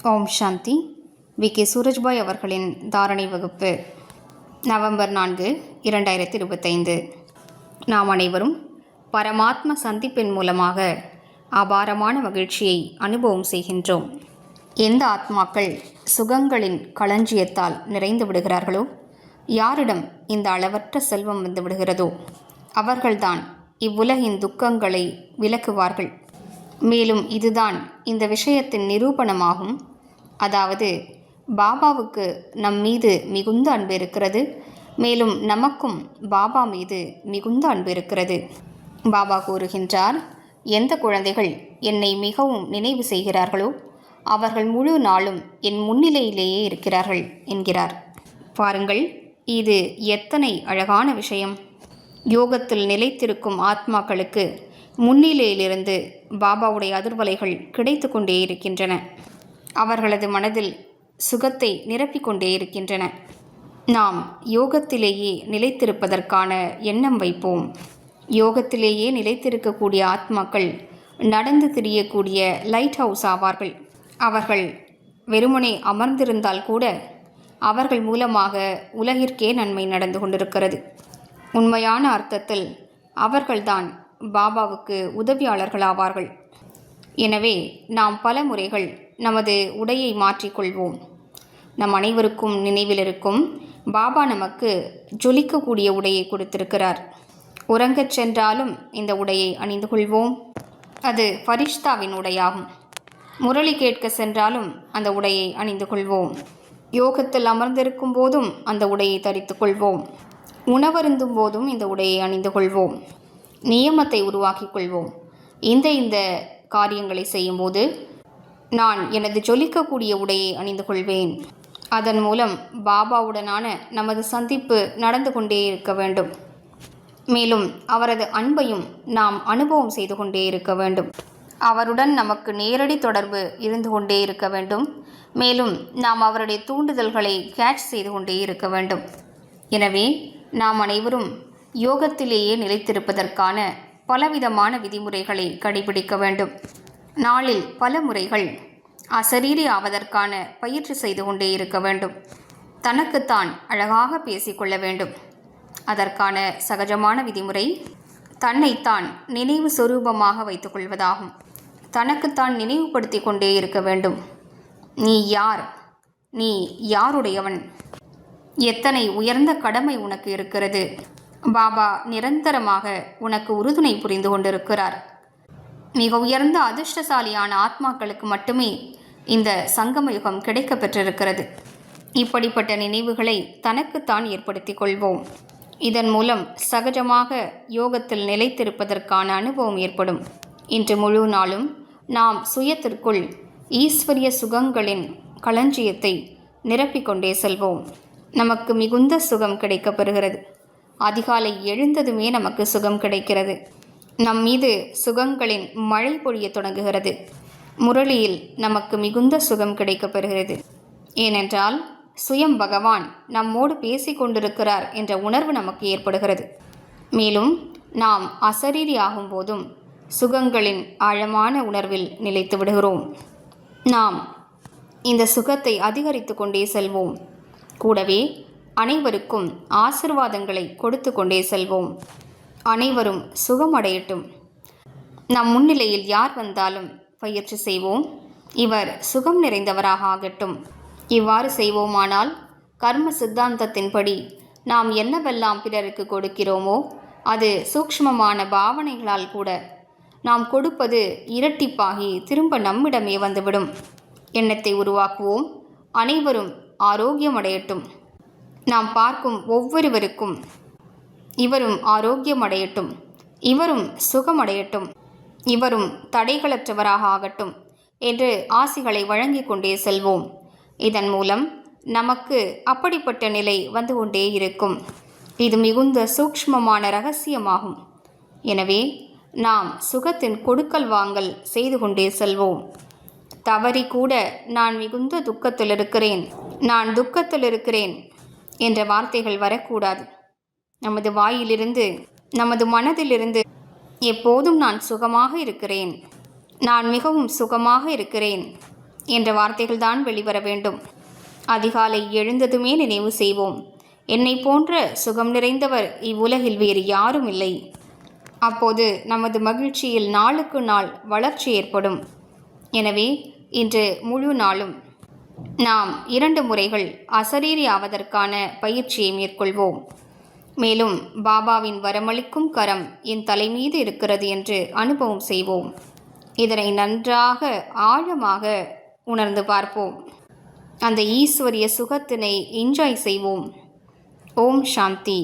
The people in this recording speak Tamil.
ஓம் சாந்தி. வி.கே. சூரஜ்பாய் அவர்களின் தாரணை வகுப்பு நவம்பர் 4, 2025. நாம் அனைவரும் பரமாத்ம சந்திப்பின் மூலமாக அபாரமான மகிழ்ச்சியை அனுபவம் செய்கின்றோம். எந்த ஆத்மாக்கள் சுகங்களின் களஞ்சியத்தால் நிறைந்து விடுகிறார்களோ, யாரிடம் இந்த அளவற்ற செல்வம் வந்து விடுகிறதோ, அவர்கள்தான் இவ்வுலகின் துக்கங்களை விலக்குவார்கள். மேலும் இதுதான் இந்த விஷயத்தின் நிரூபணமாகும். அதாவது, பாபாவுக்கு நம் மீது மிகுந்த அன்பு இருக்கிறது, மேலும் நமக்கும் பாபா மீது மிகுந்த அன்பு இருக்கிறது. பாபா கூறுகின்றார், எந்த குழந்தைகள் என்னை மிகவும் நினைவு செய்கிறார்களோ அவர்கள் முழு நாளும் என் முன்னிலையிலேயே இருக்கிறார்கள் என்கிறார். பாருங்கள், இது எத்தனை அழகான விஷயம். யோகத்தில் நிலைத்திருக்கும் ஆத்மாக்களுக்கு முன்னிலையிலிருந்து பாபாவுடைய அதிர்வலைகள் கிடைத்து கொண்டே இருக்கின்றன. அவர்களது மனதில் சுகத்தை நிரப்பிக்கொண்டே இருக்கின்றன. நாம் யோகத்திலேயே நிலைத்திருப்பதற்கான எண்ணம் வைப்போம். யோகத்திலேயே நிலைத்திருக்கக்கூடிய ஆத்மாக்கள் நடந்து திரியக்கூடிய லைட் ஹவுஸ் ஆவார்கள். அவர்கள் வெறுமனே அமர்ந்திருந்தால் கூட அவர்கள் மூலமாக உலகிற்கே நன்மை நடந்து கொண்டிருக்கிறது. உண்மையான அர்த்தத்தில் அவர்கள்தான் பாபாவுக்கு உதவியாளர்களாவார்கள். எனவே நாம் பல முறைகள் நமது உடையை மாற்றிக்கொள்வோம். நம் அனைவருக்கும் நினைவில் இருக்கும், பாபா நமக்கு ஜொலிக்கக்கூடிய உடையை கொடுத்திருக்கிறார். உறங்கச் சென்றாலும் இந்த உடையை அணிந்து கொள்வோம். அது ஃபரிஷ்தாவின் உடையாகும். முரளி கேட்க சென்றாலும் அந்த உடையை அணிந்து கொள்வோம். யோகத்தில் அமர்ந்திருக்கும் போதும் அந்த உடையை தரித்து கொள்வோம். உணவருந்தும் போதும் இந்த உடையை அணிந்து கொள்வோம். நியமத்தை உருவாக்கிக் கொள்வோம். இந்த காரியங்களை செய்யும்போது நான் எனது ஜொலிக்கக்கூடிய உடையை அணிந்து கொள்வேன். அதன் மூலம் பாபாவுடனான நமது சந்திப்பு நடந்து கொண்டே இருக்க வேண்டும். மேலும் அவரது அன்பையும் நாம் அனுபவம் செய்து கொண்டே இருக்க வேண்டும். அவருடன் நமக்கு நேரடி தொடர்பு இருந்து கொண்டே இருக்க வேண்டும். மேலும் நாம் அவருடைய தூண்டுதல்களை கேட்ச் செய்து கொண்டே இருக்க வேண்டும். எனவே நாம் அனைவரும் யோகத்திலேயே நிலைத்திருப்பதற்கான பலவிதமான விதிமுறைகளை கடைபிடிக்க வேண்டும். நாளில் பல முறைகள் அசரீரி ஆவதற்கான பயிற்சி செய்து கொண்டே இருக்க வேண்டும். தனக்குத்தான் அழகாக பேசிக்கொள்ள வேண்டும். அதற்கான சகஜமான விதிமுறை தன்னைத்தான் நினைவு சொரூபமாக வைத்துக் கொள்வதாகும். தனக்குத்தான் நினைவுபடுத்தி கொண்டே இருக்க வேண்டும். நீ யார்? நீ யாருடையவன்? எத்தனை உயர்ந்த கடமை உனக்கு இருக்கிறது? பாபா நிரந்தரமாக உனக்கு உறுதுணை புரிந்து கொண்டிருக்கிறார். மிக உயர்ந்த அதிர்ஷ்டசாலியான ஆத்மாக்களுக்கு மட்டுமே இந்த சங்கம யுகம் கிடைக்க பெற்றிருக்கிறது. இப்படிப்பட்ட நினைவுகளை தனக்குத்தான் ஏற்படுத்தி கொள்வோம். இதன் மூலம் சகஜமாக யோகத்தில் நிலைத்திருப்பதற்கான அனுபவம் ஏற்படும். இன்று முழு நாளும் நாம் சுயத்திற்குள் ஈஸ்வரிய சுகங்களின் களஞ்சியத்தை நிரப்பிக்கொண்டே செல்வோம். நமக்கு மிகுந்த சுகம் கிடைக்கப்பெறுகிறது. அதிகாலை எழுந்ததுமே நமக்கு சுகம் கிடைக்கிறது. நம் மீது சுகங்களின் மழை பொழிய தொடங்குகிறது. முரளியில் நமக்கு மிகுந்த சுகம் கிடைக்கப்பெறுகிறது. ஏனென்றால் சுயம் பகவான் நம்மோடு பேசிக் கொண்டிருக்கிறார் என்ற உணர்வு நமக்கு ஏற்படுகிறது. மேலும் நாம் அசரீரி ஆகும் போதும் சுகங்களின் ஆழமான உணர்வில் நிலைத்து விடுகிறோம். நாம் இந்த சுகத்தை அதிகரித்து கொண்டே செல்வோம். கூடவே அனைவருக்கும் ஆசிர்வாதங்களை கொடுத்து கொண்டே செல்வோம். அனைவரும் சுகமடையட்டும். நம் முன்னிலையில் யார் வந்தாலும் பயிற்சி செய்வோம். இவர் சுகம் நிறைந்தவராக ஆகட்டும். இவ்வாறு செய்வோமானால் கர்ம சித்தாந்தத்தின்படி நாம் என்னவெல்லாம் பிறருக்கு கொடுக்கிறோமோ அது சூக்ஷ்மமான பாவனைகளால் கூட நாம் கொடுப்பது இரட்டிப்பாகி திரும்ப நம்மிடமே வந்துவிடும். எண்ணத்தை உருவாக்குவோம். அனைவரும் ஆரோக்கியமடையட்டும். நாம் பார்க்கும் ஒவ்வொருவருக்கும் இவரும் ஆரோக்கியமடையட்டும், இவரும் சுகமடையட்டும், இவரும் தடைகளற்றவராக ஆகட்டும் என்று ஆசிகளை வழங்கி கொண்டே செல்வோம். இதன் மூலம் நமக்கு அப்படிப்பட்ட நிலை வந்து கொண்டே இருக்கும். இது மிகுந்த சூக்ஷ்மமான இரகசியமாகும். எனவே நாம் சுகத்தின் கொடுக்கல் வாங்கல் செய்து கொண்டே செல்வோம். தவறி கூட நான் மிகுந்த துக்கத்தில் இருக்கிறேன், நான் துக்கத்தில் இருக்கிறேன் என்ற வார்த்தைகள் வரக்கூடாது. நமது வாயிலிருந்து, நமது மனதிலிருந்து எப்போதும் நான் சுகமாக இருக்கிறேன், நான் மிகவும் சுகமாக இருக்கிறேன் என்ற வார்த்தைகள்தான் வெளிவர வேண்டும். அதிகாலை எழுந்ததுமே நினைவு செய்வோம், என்னை போன்ற சுகம் நிறைந்தவர் இவ்வுலகில் வேறு யாரும் இல்லை. அப்போது நமது மகிழ்ச்சியில் நாளுக்கு நாள் வளர்ச்சி ஏற்படும். எனவே இன்று முழு நாளும் நாம் 2 முறைகள் அசரீரி ஆவதற்கான பயிற்சியை மேற்கொள்வோம். மேலும் பாபாவின் வரமளிக்கும் கரம் என் தலைமீது இருக்கிறது என்று அனுபவம் செய்வோம். இதனை நன்றாக ஆழமாக உணர்ந்து பார்ப்போம். அந்த ஈஸ்வரிய சுகத்தினை என்ஜாய் செய்வோம். ஓம் சாந்தி.